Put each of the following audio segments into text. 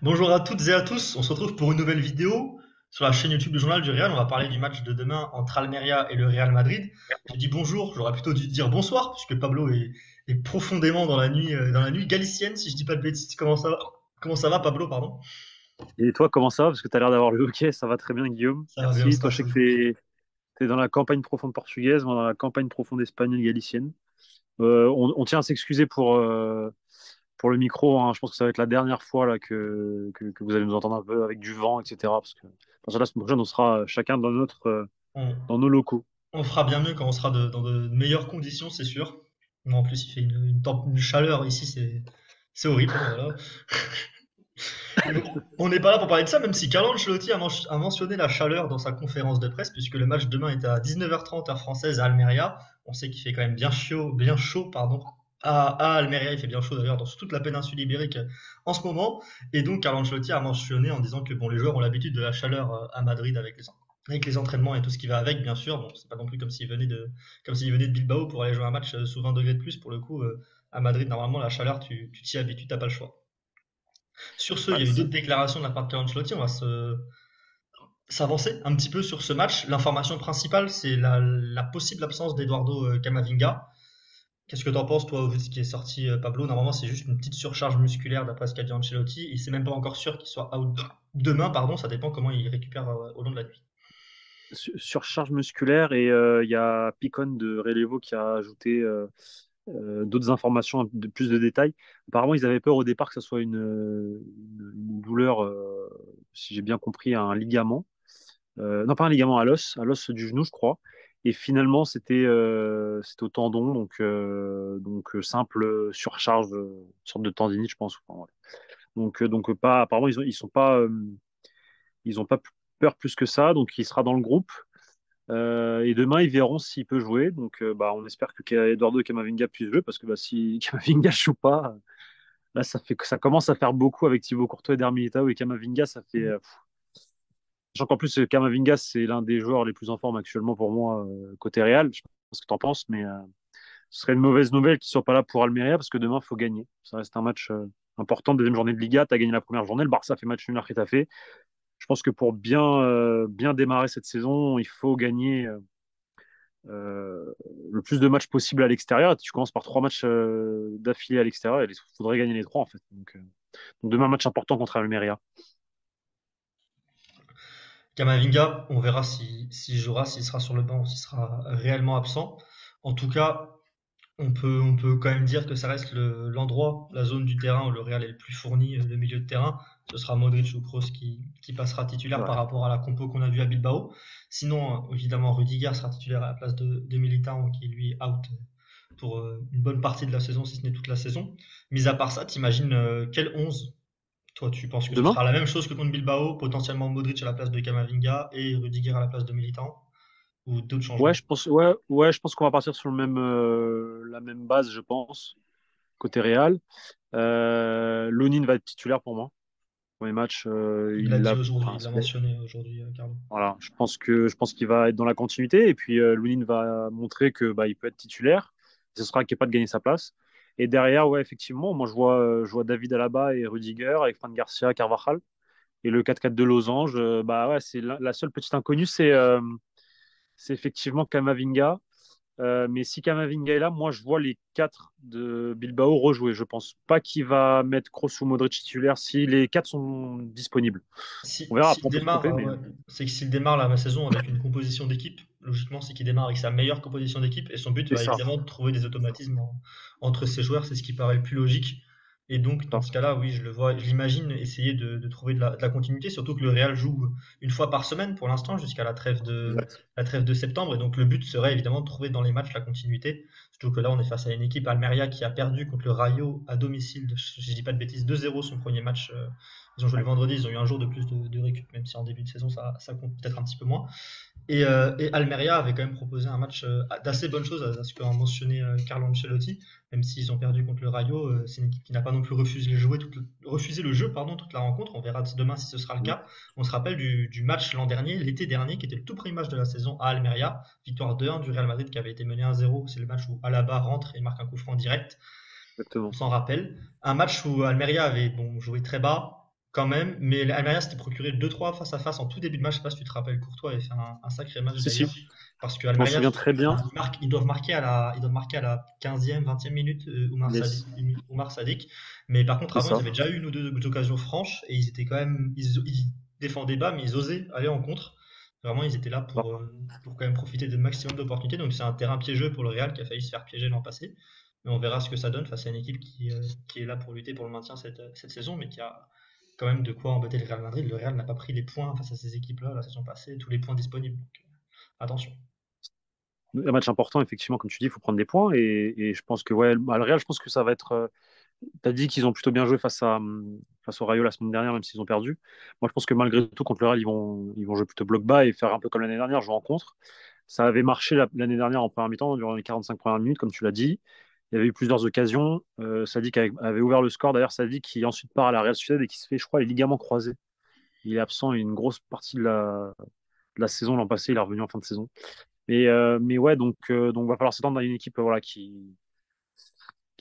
Bonjour à toutes et à tous, on se retrouve pour une nouvelle vidéo sur la chaîne YouTube du Journal du Real. On va parler du match de demain entre Almeria et le Real Madrid. J'ai dit bonjour, j'aurais plutôt dû dire bonsoir, puisque Pablo est profondément dans la nuit galicienne, si je dis pas de bêtises. Comment ça va Pablo, pardon? Et toi, comment ça va? Parce que tu as l'air d'avoir le hockey, ça va très bien, Guillaume. Ça va bien Merci. se Toi, je sais passer. que tu es dans la campagne profonde portugaise, moi dans la campagne profonde espagnole galicienne. On tient à s'excuser pour le micro, hein. Je pense que ça va être la dernière fois là, que vous allez nous entendre un peu avec du vent, etc. Parce que à partir de la semaine prochaine, on sera chacun On, dans nos locaux. on fera bien mieux quand on sera dans de meilleures conditions, c'est sûr. Moi, en plus, il fait une chaleur ici, c'est horrible, hein, voilà. Mais bon, on n'est pas là pour parler de ça, même si Carlo Ancelotti a mentionné la chaleur dans sa conférence de presse, puisque le match demain est à 19h30 heure française à Almeria. On sait qu'il fait quand même bien chaud, pardon. À Almeria, il fait bien chaud d'ailleurs dans toute la péninsule ibérique en ce moment. Et donc Carlo Ancelotti a mentionné en disant que bon, les joueurs ont l'habitude de la chaleur à Madrid avec les entraînements et tout ce qui va avec, bien sûr. Bon, c'est pas non plus comme s'il venait de Bilbao pour aller jouer un match sous 20 degrés de plus. Pour le coup, à Madrid, normalement, la chaleur, tu t'y habitues, t'as pas le choix. Sur ce, il Ouais, y a eu d'autres déclarations de la part de Carlo Ancelotti. On va s'avancer un petit peu sur ce match. L'information principale, c'est la possible absence d'Eduardo Camavinga. Qu'est-ce que tu en penses, toi, au vu de ce qui est sorti, Pablo? Normalement, c'est juste une petite surcharge musculaire, d'après ce qu'a dit Ancelotti. Il c'est même pas encore sûr qu'il soit out demain, pardon. Ça dépend comment il récupère au long de la nuit. surcharge musculaire et il y a Picon de Relevo qui a ajouté d'autres informations, plus de détails. Apparemment, ils avaient peur au départ que ce soit une douleur, si j'ai bien compris, un ligament. Non, pas un ligament, à l'os du genou, je crois. Et finalement, c'était au tendon, donc simple surcharge, sorte de tendinite, je pense. Enfin, ouais. Donc pas, apparemment, ils ont pas peur plus que ça, donc il sera dans le groupe. Et demain, ils verront s'il peut jouer. Donc, bah, on espère que Eduardo Camavinga puisse jouer parce que bah, si Camavinga joue pas, là, ça commence à faire beaucoup avec Thibaut Courtois et Der Militao et Camavinga, ça fait. Sachant qu'en plus, Camavinga, c'est l'un des joueurs les plus en forme actuellement pour moi côté Real. Je sais pas ce que tu en penses, mais ce serait une mauvaise nouvelle qu'il soit pas là pour Almeria parce que demain, il faut gagner. Ça reste un match important, deuxième journée de Liga. Tu as gagné la première journée. Le Barça fait match nul à Getafe. Je pense que pour bien démarrer cette saison, il faut gagner le plus de matchs possible à l'extérieur. Tu commences par trois matchs d'affilée à l'extérieur et il faudrait gagner les trois en fait. Donc demain, match important contre Almeria. Camavinga, on verra s'il jouera, s'il sera sur le banc ou s'il sera réellement absent. En tout cas, on peut quand même dire que ça reste l'endroit, la zone du terrain où le Real est le plus fourni, le milieu de terrain. Ce sera Modric ou Kroos qui passera titulaire Ouais. par rapport à la compo qu'on a vue à Bilbao. Sinon, évidemment, Rudiger sera titulaire à la place de Militao, qui lui est out pour une bonne partie de la saison, si ce n'est toute la saison. Mis à part ça, t'imagines quel 11? Toi, tu penses que ce Demain? sera la même chose que contre Bilbao, potentiellement Modric à la place de Camavinga et Rudiger à la place de Militao, ou d'autres changements? Ouais, je pense qu'on va partir sur la même base, je pense, côté Real. Lonin va être titulaire pour moi. Premier match, Il l'a dit aujourd'hui, enfin, il l'a mentionné aujourd'hui, Carlo. voilà, je pense qu'il va être dans la continuité. Et puis Lonin va montrer que bah, il peut être titulaire. Ce sera Kepa de gagner sa place. Et derrière, ouais, effectivement, moi je vois David Alaba et Rudiger avec Fran Garcia, Carvajal. Et le 4-4 de Losange, bah ouais, c'est la seule petite inconnue, c'est effectivement Kamavinga. Mais si Kamavinga est là, moi je vois les quatre de Bilbao rejouer. Je pense pas qu'il va mettre Kroos ou Modric titulaire si les quatre sont disponibles. On verra, S'il après on peut se démarre, tromper, mais ouais, c'est que s'il démarre la saison avec une composition d'équipe, logiquement, c'est qu'il démarre avec sa meilleure composition d'équipe et son but c'est va ça. évidemment de trouver des automatismes entre ses joueurs, c'est ce qui paraît le plus logique. Et donc, dans Ça. ce cas-là, oui, je le vois, je l'imagine essayer de trouver de la continuité, surtout que le Real joue une fois par semaine pour l'instant, jusqu'à Exact. la trêve de septembre. Et donc, le but serait évidemment de trouver dans les matchs la continuité. Surtout que là, on est face à une équipe Almeria qui a perdu contre le Rayo à domicile, je dis pas de bêtises, 2-0 son premier match. Ils ont joué le vendredi, ils ont eu un jour de plus de récup, même si en début de saison ça compte peut-être un petit peu moins. Et Almeria avait quand même proposé un match d'assez bonne chose, à ce qu'a mentionné Carlo Ancelotti, même s'ils ont perdu contre le Rayo. C'est une équipe qui n'a pas non plus refusé le jeu pardon, toute la rencontre. On verra demain si ce sera le cas. On se rappelle du match l'an dernier, l'été dernier, qui était le tout premier match de la saison à Almeria. Victoire 2-1 du Real Madrid qui avait été mené 1-0. C'est le match où Alaba rentre et marque un coup franc direct. On Exactement. s'en rappelle. Un match où Almeria avait bon, joué très bas, quand même, mais Almeria s'était procuré deux trois face à face en tout début de match. Je sais pas si tu te rappelles, Courtois avait fait un sacré match Si, si, d'ailleurs. Parce que je m'en Almeria, souviens très bien. ils doivent marquer à la 15e, 20e minute Yes, Oumar Sadik. Mais par contre, c'est avant, ils ça. avaient déjà eu une ou deux occasions franches et ils étaient quand même, ils défendaient bas, mais ils osaient aller en contre. Vraiment, ils étaient là Bah, pour quand même profiter de maximum d'opportunités. Donc c'est un terrain piégeux pour le Real qui a failli se faire piéger l'an passé. Mais on verra ce que ça donne face à une équipe qui est là pour lutter pour le maintien cette saison, mais qui a quand même de quoi embêter le Real Madrid. Le Real n'a pas pris les points face à ces équipes-là la saison passée, tous les points disponibles. Donc, attention. un match important, effectivement, comme tu dis, il faut prendre des points. Et je pense que, ouais, bah, le Real, je pense que ça va être. Tu as dit qu'ils ont plutôt bien joué face au Rayo la semaine dernière, même s'ils ont perdu. Moi, je pense que malgré tout, contre le Real, ils vont jouer plutôt bloc bas et faire un peu comme l'année dernière, jouer en contre. Ça avait marché l'année dernière en première mi-temps, durant les 45 premières minutes, comme tu l'as dit. Il y avait eu plusieurs occasions. Sadik avait ouvert le score. D'ailleurs, Sadik qui ensuite part à la Real Sociedad et qui se fait, je crois, les ligaments croisés. Il est absent une grosse partie de la saison l'an passé. Il est revenu en fin de saison. Mais ouais, donc va falloir s'attendre à une équipe voilà, qui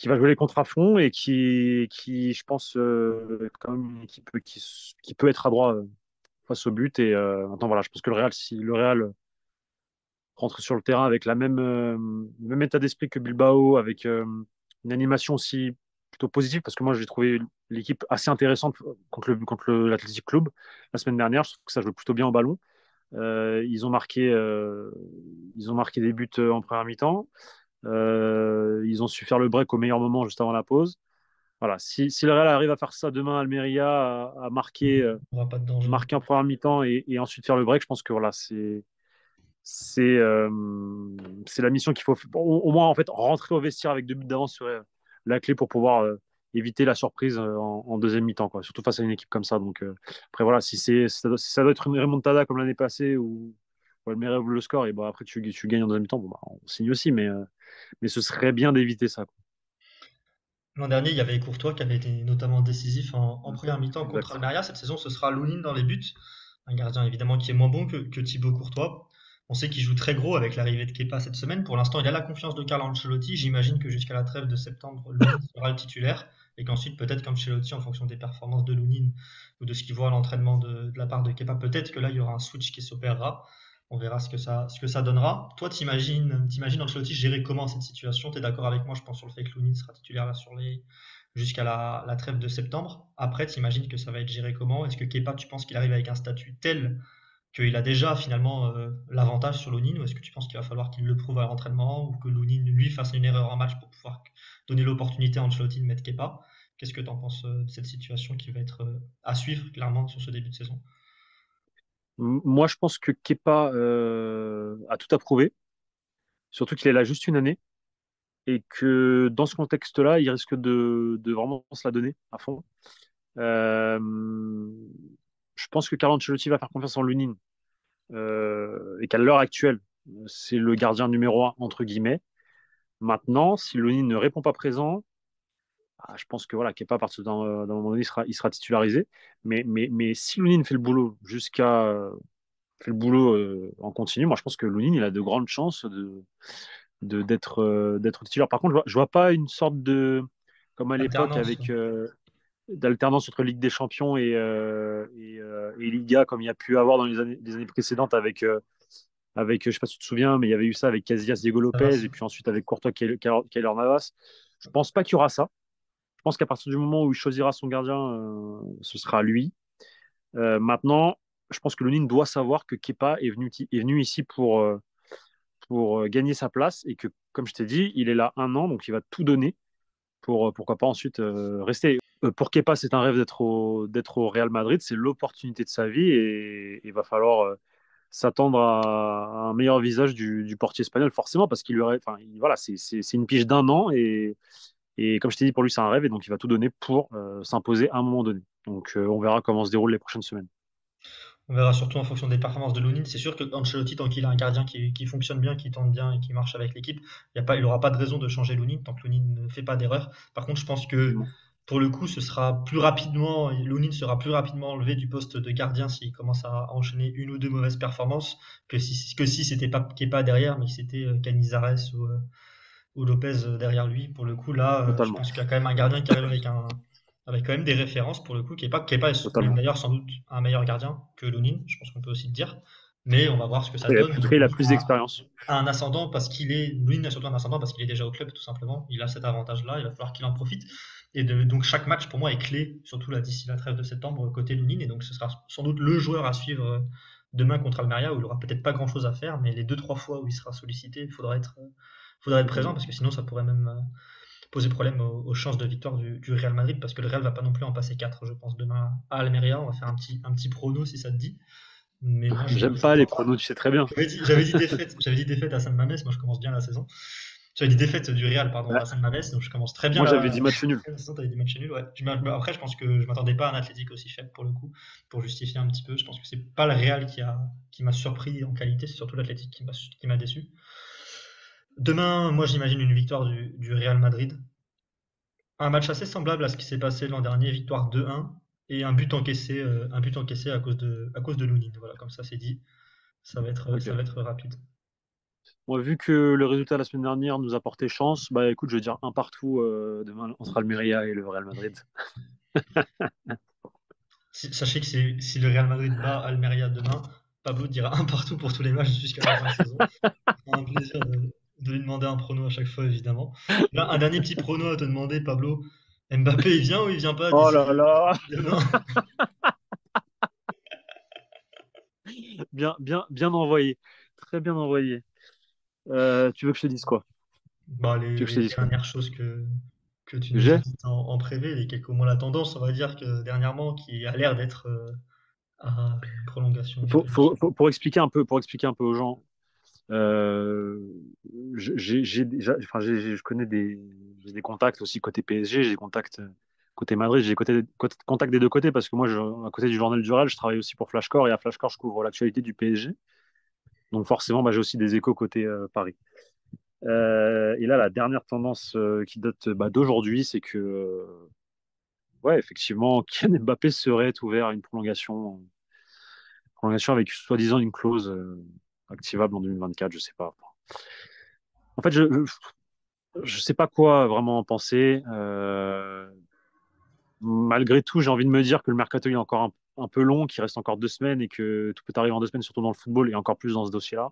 va jouer les contrats à fond et qui je pense, quand même une équipe qui peut être à droit face au but. Et maintenant, voilà, je pense que le Real, si le Real rentre sur le terrain avec le même état d'esprit que Bilbao, avec une animation aussi plutôt positive, parce que moi j'ai trouvé l'équipe assez intéressante contre l'Athletic Club la semaine dernière. Je trouve que ça joue plutôt bien au ballon. Ils ont marqué des buts en première mi-temps. Ils ont su faire le break au meilleur moment juste avant la pause. Voilà, si le Real arrive à faire ça demain à Almeria, à On n'aura pas de danger. marquer en première mi-temps et ensuite faire le break, je pense que voilà, c'est c'est la mission qu'il faut au moins en fait rentrer au vestiaire avec 2 buts d'avance serait la clé pour pouvoir éviter la surprise en deuxième mi-temps, quoi, surtout face à une équipe comme ça. Donc après voilà, si ça doit être une remontada comme l'année passée où Almeria ouvre le score et bah après tu gagnes en deuxième mi-temps, bon, bah, on signe aussi, mais ce serait bien d'éviter ça, quoi. L'an dernier, il y avait Courtois qui avait été notamment décisif en première mi-temps contre Exact. Almeria. Cette saison, ce sera Lounine dans les buts. Un gardien évidemment qui est moins bon que Thibaut Courtois. On sait qu'il joue très gros avec l'arrivée de Kepa cette semaine. Pour l'instant, il a la confiance de Carlo Ancelotti. J'imagine que jusqu'à la trêve de septembre, Lounine sera le titulaire. Et qu'ensuite, peut-être qu'Ancelotti, en fonction des performances de Lounine ou de ce qu'il voit à l'entraînement de la part de Kepa, peut-être que là, il y aura un switch qui s'opérera. On verra ce que ça donnera. Toi, t'imagines Ancelotti gérer comment cette situation? Tu es d'accord avec moi, je pense, sur le fait que Lounine sera titulaire là jusqu'à la trêve de septembre. Après, t'imagines que ça va être géré comment? Est-ce que Kepa, tu penses qu'il arrive avec un statut tel qu'il a déjà finalement l'avantage sur Lounine, ou est-ce que tu penses qu'il va falloir qu'il le prouve à l'entraînement ou que Lounine lui fasse une erreur en match pour pouvoir donner l'opportunité à Ancelotti de mettre Kepa? Qu'est-ce que tu en penses de cette situation qui va être à suivre clairement sur ce début de saison? Moi, je pense que Kepa a tout approuvé, surtout qu'il est là juste une année et que dans ce contexte-là, il risque de vraiment se la donner à fond. Euh, je pense que Carlo Ancelotti va faire confiance en Lunin et qu'à l'heure actuelle, c'est le gardien numéro un, entre guillemets. Maintenant, si Lunin ne répond pas présent, je pense que voilà, Kepa, à partir d'un moment donné, il sera titularisé. Mais si Lunin fait le boulot en continu, moi je pense que Lunin, il a de grandes chances d'être titulaire. Par contre, je vois pas une sorte comme à l'époque Alternance. avec d'alternance entre Ligue des Champions et Liga, comme il y a pu avoir dans les années précédentes avec, je sais pas si tu te souviens, mais il y avait eu ça avec Casillas, Diego Lopez, et Navas. puis ensuite avec Courtois, Keylor Navas. Je pense pas qu'il y aura ça. Je pense qu'à partir du moment où il choisira son gardien, ce sera lui. Maintenant, je pense que Lunin doit savoir que Kepa est venu ici pour gagner sa place et que, comme je t'ai dit, il est là un an, donc il va tout donner pour pourquoi pas ensuite rester. Pour Kepa, c'est un rêve d'être au Real Madrid, c'est l'opportunité de sa vie et il va falloir s'attendre à un meilleur visage du portier espagnol, forcément, parce qu'il lui aurait, enfin, voilà, c'est une pige d'un an et comme je t'ai dit, pour lui, c'est un rêve et donc il va tout donner pour s'imposer à un moment donné. Donc on verra comment se déroulent les prochaines semaines. On verra surtout en fonction des performances de Lounine. C'est sûr que Ancelotti, tant qu'il a un gardien qui fonctionne bien, qui tente bien et qui marche avec l'équipe, il n'aura pas de raison de changer Lounine tant que Lounine ne fait pas d'erreur. Par contre, je pense que Effectivement. pour le coup, Lounine sera plus rapidement enlevé du poste de gardien s'il commence à enchaîner une ou deux mauvaises performances que si c'était pas Kepa derrière, mais que c'était Canizares ou Lopez derrière lui. Pour le coup, là, je Totalement. pense qu'il y a quand même un gardien qui arrive avec un avec quand même des références pour le coup, qui est pas même totalement. d'ailleurs sans doute un meilleur gardien que Lonin, je pense qu'on peut aussi le dire. Mais on va voir ce que ça Après, donne. après, il a plus d'expérience. A un ascendant parce qu'il est, Lonin a surtout un ascendant parce qu'il est déjà au club tout simplement. Il a cet avantage-là, il va falloir qu'il en profite. Donc chaque match pour moi est clé, surtout là d'ici la trêve de septembre côté Lonin, et donc ce sera sans doute le joueur à suivre demain contre Almeria où il aura peut-être pas grand-chose à faire, mais les deux trois fois où il sera sollicité, il faudra être présent parce que sinon ça pourrait même poser problème aux chances de victoire du Real Madrid parce que le Real va pas non plus en passer 4 je pense, demain à Almeria. On va faire un petit prono si ça te dit. Mais moi, J'aime je pas les pense. pronos, tu sais très bien. J'avais dit défaite à San Mamés. Moi, je commence bien la saison. J'avais dit défaite du Real, pardon, Ouais. à San Mamés, donc je commence très bien Moi, j'avais dit match nul. la saison. T'avais dit match nul, ouais. Après, je pense que je m'attendais pas à un Atlético aussi faible pour le coup, pour justifier un petit peu. Je pense que c'est pas le Real qui m'a surpris en qualité, c'est surtout l'Atlético qui m'a déçu. Demain, moi, j'imagine une victoire du Real Madrid. Un match assez semblable à ce qui s'est passé l'an dernier, victoire 2-1 et un but encaissé à cause de Lounine. Voilà, comme ça c'est dit, ça va être, ça Ok. va être rapide. Moi, vu que le résultat la semaine dernière nous a porté chance, bah écoute, je vais dire un partout demain entre Almeria et le Real Madrid. Sachez que si le Real Madrid bat Almeria demain, Pablo dira un partout pour tous les matchs jusqu'à la fin de saison. Ce sera un plaisir de lui demander un prono à chaque fois, évidemment. Là, un dernier petit prono à te demander, Pablo. Mbappé, il vient ou il vient pas Oh d'ici là là, d'ici demain? bien, bien, bien envoyé, très bien envoyé. Tu veux que je te dise quoi? Bah, Tu les, veux que je te les dise quoi? dernières choses que tu nous as J'ai? dites en privé, au moins la tendance, on va dire que dernièrement, qui a l'air d'être à une prolongation. Pour expliquer un peu aux gens. Euh, j'ai déjà, enfin, je connais j'ai des contacts aussi côté PSG, j'ai des contacts côté Madrid, j'ai des contacts des deux côtés parce que moi, à côté du journal du Real, je travaille aussi pour Flashcore et à Flashcore, je couvre l'actualité du PSG. Donc forcément, bah, j'ai aussi des échos côté Paris. Et là, la dernière tendance qui date bah, d'aujourd'hui, c'est que, ouais, effectivement, Kylian Mbappé serait ouvert à une prolongation avec soi-disant une clause activable en 2024, je sais pas. En fait, je sais pas quoi vraiment en penser. Malgré tout, j'ai envie de me dire que le mercato est encore un peu long, qu'il reste encore 2 semaines et que tout peut arriver en 2 semaines, surtout dans le football et encore plus dans ce dossier-là.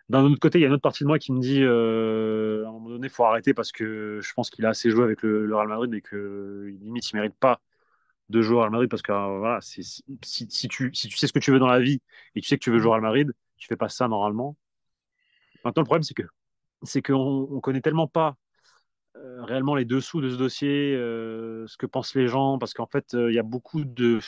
D'un autre côté, il y a une autre partie de moi qui me dit à un moment donné, il faut arrêter parce que je pense qu'il a assez joué avec le Real Madrid et que limite, il ne mérite pas de jouer au Real Madrid parce que voilà, si tu sais ce que tu veux dans la vie et tu sais que tu veux jouer au Real Madrid, tu fais pas ça normalement. Maintenant, le problème, c'est qu'on on connaît tellement pas réellement les dessous de ce dossier, ce que pensent les gens, parce qu'en fait, il y a beaucoup de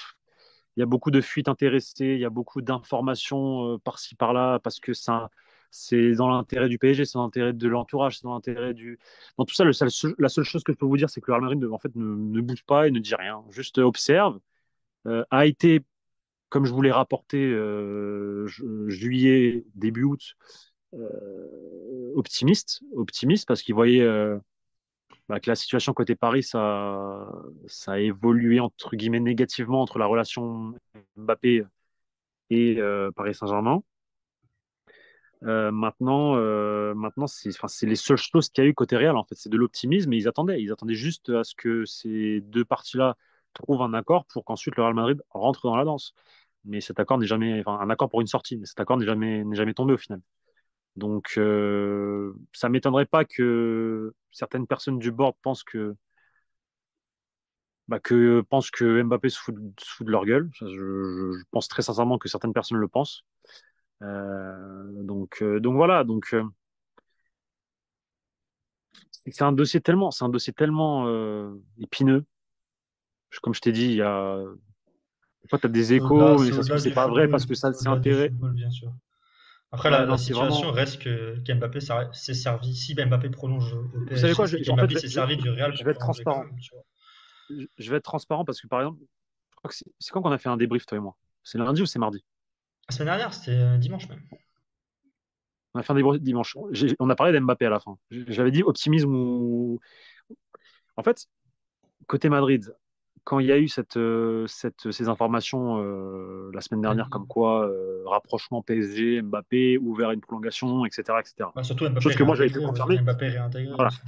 fuites intéressées, il y a beaucoup d'informations par-ci par-là, parce que ça, c'est dans l'intérêt du PSG, c'est dans l'intérêt de l'entourage, c'est dans l'intérêt du. Dans tout ça, la seule chose que je peux vous dire, c'est que le Real Madrid, en fait, ne bouge pas et ne dit rien, juste observe. A été, comme je vous l'ai rapporté, juillet, début août, optimiste, parce qu'il voyait bah, que la situation côté Paris, ça a évolué entre guillemets négativement entre la relation Mbappé et Paris Saint-Germain. Maintenant c'est les seules choses qu'il y a eu côté Real. En fait, c'est de l'optimisme et ils attendaient juste à ce que ces deux parties-là trouvent un accord pour qu'ensuite le Real Madrid rentre dans la danse. Mais cet accord n'est jamais, enfin, un accord pour une sortie, mais cet accord n'est jamais tombé au final. Donc, ça m'étonnerait pas que certaines personnes du board pensent que Mbappé se fout de leur gueule. Je pense très sincèrement que certaines personnes le pensent. Donc voilà. C'est un dossier tellement épineux. Comme je t'ai dit, il y a des fois, tu as des C'est au-delà, échos, mais c'est ça se trouve, au-delà c'est du pas vrai football. parce que ça, C'est c'est au-delà du intérêt. football, bien sûr. Après, la, Ouais, la non, c'est situation vraiment. reste qu'Mbappé s'est servi. Si Mbappé prolonge au Vous savez PSG, quoi? c'est En fait, qu'Mbappé s'est servi du Real je pour vais être prolonger quand transparent. même, tu vois. Je vais être transparent parce que, par exemple, je crois que c'est quand qu'on a fait un débrief, toi et moi? C'est lundi ou c'est mardi? La semaine dernière, c'était dimanche même. On a fait un débrief dimanche. On a parlé d'Mbappé à la fin. J'avais dit optimisme ou. En fait, côté Madrid, quand il y a eu ces informations la semaine dernière, comme quoi rapprochement PSG, Mbappé, ouvert à une prolongation, etc., etc. Bah, surtout Mbappé Chose que moi j'avais pu réintégré, ouais. confirmer. Mbappé réintégré Voilà. aussi.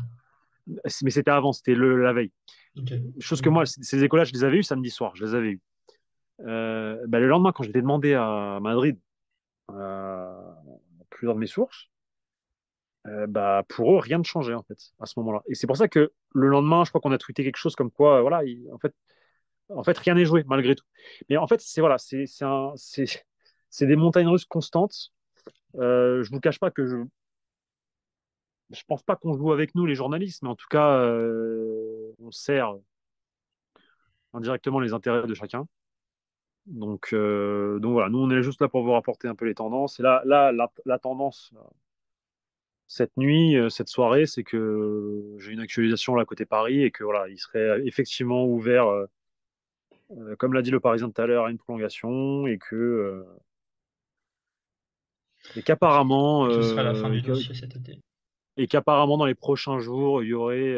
Mais c'était avant, c'était la veille. Ok. Chose que moi, ces échos-là, je les avais eus samedi soir, je les avais eus. Bah, le lendemain, quand j'étais demandé à Madrid, plusieurs de mes sources, bah, pour eux, rien ne changeait en fait à ce moment-là. Et c'est pour ça que le lendemain, je crois qu'on a tweeté quelque chose comme quoi, voilà, en fait, rien n'est joué malgré tout. Mais en fait, c'est voilà, c'est des montagnes russes constantes. Je vous cache pas que je pense pas qu'on joue avec nous les journalistes, mais en tout cas, on sert indirectement les intérêts de chacun. Donc voilà, nous on est juste là pour vous rapporter un peu les tendances. Et là la tendance cette nuit, cette soirée, c'est que j'ai une actualisation là côté Paris et que voilà, il serait effectivement ouvert, comme l'a dit le Parisien tout à l'heure, à une prolongation et qu'apparemment Et que ce sera la fin du dossier cet été. dans les prochains jours, il y aurait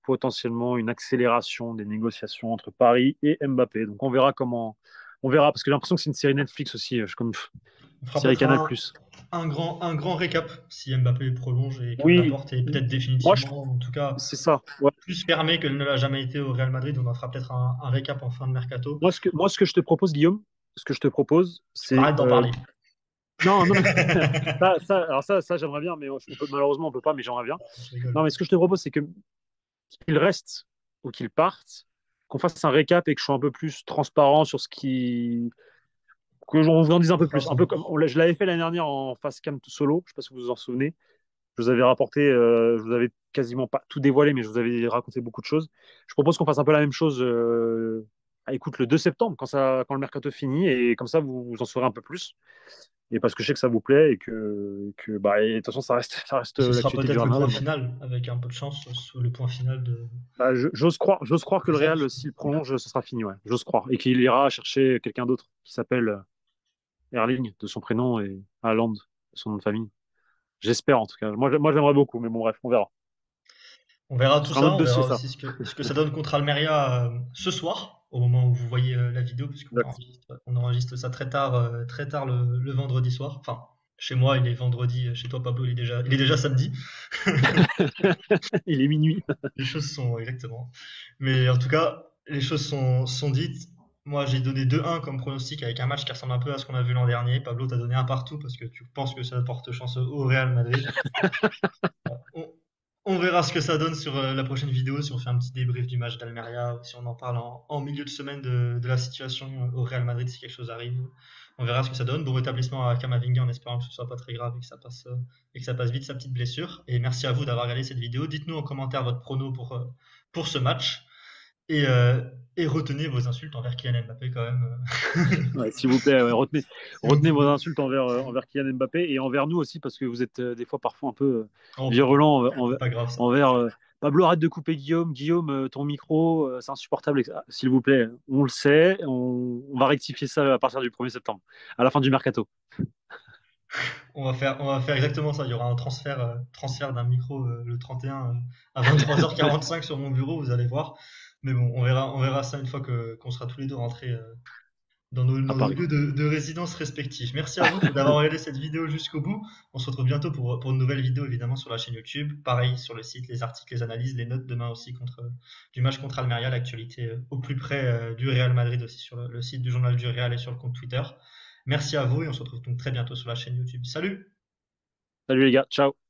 potentiellement une accélération des négociations entre Paris et Mbappé. Donc on verra parce que j'ai l'impression que c'est une série Netflix aussi, comme On fera série peut-être Canal+. un grand récap si Mbappé prolonge et que la Oui, porte est peut-être moi définitivement, en tout cas, c'est ça. Ouais. plus fermée qu'elle ne l'a jamais été au Real Madrid. On en fera peut-être un récap en fin de mercato. Moi, ce que je te propose, Guillaume, ce que je te propose, Parce qu'on c'est arrête d'en parler. non, non, mais alors ça, j'aimerais bien, mais malheureusement, on peut pas, mais j'aimerais bien. Je rigole. Non, mais ce que je te propose, c'est que qu'il reste ou qu'il parte, qu'on fasse un récap et que je sois un peu plus transparent sur ce qui, que on vous en dise un On peu fera plus, ça. un peu comme je l'avais fait l'année dernière en face cam solo. Je sais pas si vous vous en souvenez. Je vous avais rapporté, je vous avais quasiment pas tout dévoilé, mais je vous avais raconté beaucoup de choses. Je propose qu'on fasse un peu la même chose. Écoute, le 2 septembre, quand le mercato finit, et comme ça, vous en saurez un peu plus. Et parce que je sais que ça vous plaît bah, et de toute façon, ça reste Et ce sera l'actualité du peut-être Real le point Madrid. final, avec un peu de chance, sur le point final de Bah, j'ose croire que le des Real, actes. s'il prolonge, ce sera fini, ouais. J'ose croire. Et qu'il ira chercher quelqu'un d'autre qui s'appelle Erling, de son prénom, et Haaland, de son nom de famille. J'espère, en tout cas. Moi j'aimerais beaucoup, mais bon, bref, on verra. On verra Ce tout sera un ça, autre on dossier, verra ça. aussi ce que ça donne contre Almeria ce soir, au moment où vous voyez la vidéo, puisqu'on Exact. on enregistre ça très tard le vendredi soir. Enfin, chez moi, il est vendredi, chez toi, Pablo, il est déjà samedi. Il est minuit. Les choses sont exactement. Mais en tout cas, les choses sont dites. Moi, j'ai donné 2-1 comme pronostic avec un match qui ressemble un peu à ce qu'on a vu l'an dernier. Pablo, t'as donné un partout parce que tu penses que ça porte chance au Real Madrid. On, on verra ce que ça donne sur la prochaine vidéo, si on fait un petit débrief du match d'Almeria, ou si on en parle en milieu de semaine de la situation au Real Madrid, si quelque chose arrive. On verra ce que ça donne. Bon rétablissement à Kamavinga en espérant que ce soit pas très grave et que ça passe vite sa petite blessure. Et merci à vous d'avoir regardé cette vidéo. Dites-nous en commentaire votre prono pour ce match. Et, euh, et retenez vos insultes envers Kylian Mbappé quand même. Ouais, s'il vous plaît, ouais, retenez, Si vous retenez vos pouvez. insultes envers Kylian Mbappé et envers nous aussi, parce que vous êtes des fois parfois un peu Oh, virulents c'est pas grave ça. envers Pablo, arrête de couper Guillaume. Guillaume, ton micro, c'est insupportable. S'il vous plaît, on le sait, on va rectifier ça à partir du 1er septembre, à la fin du mercato. On va faire exactement ça. Il y aura un transfert d'un micro le 31 à 23h45 sur mon bureau, vous allez voir. Mais bon, on verra ça une fois qu'on sera tous les deux rentrés À dans nos Paris. lieux de résidence respectifs. Merci à vous d'avoir regardé cette vidéo jusqu'au bout. On se retrouve bientôt pour une nouvelle vidéo évidemment sur la chaîne YouTube. Pareil sur le site, les articles, les analyses, les notes demain aussi du match contre Almeria, l'actualité au plus près du Real Madrid aussi sur le site du journal du Real et sur le compte Twitter. Merci à vous et on se retrouve donc très bientôt sur la chaîne YouTube. Salut! Salut les gars, ciao.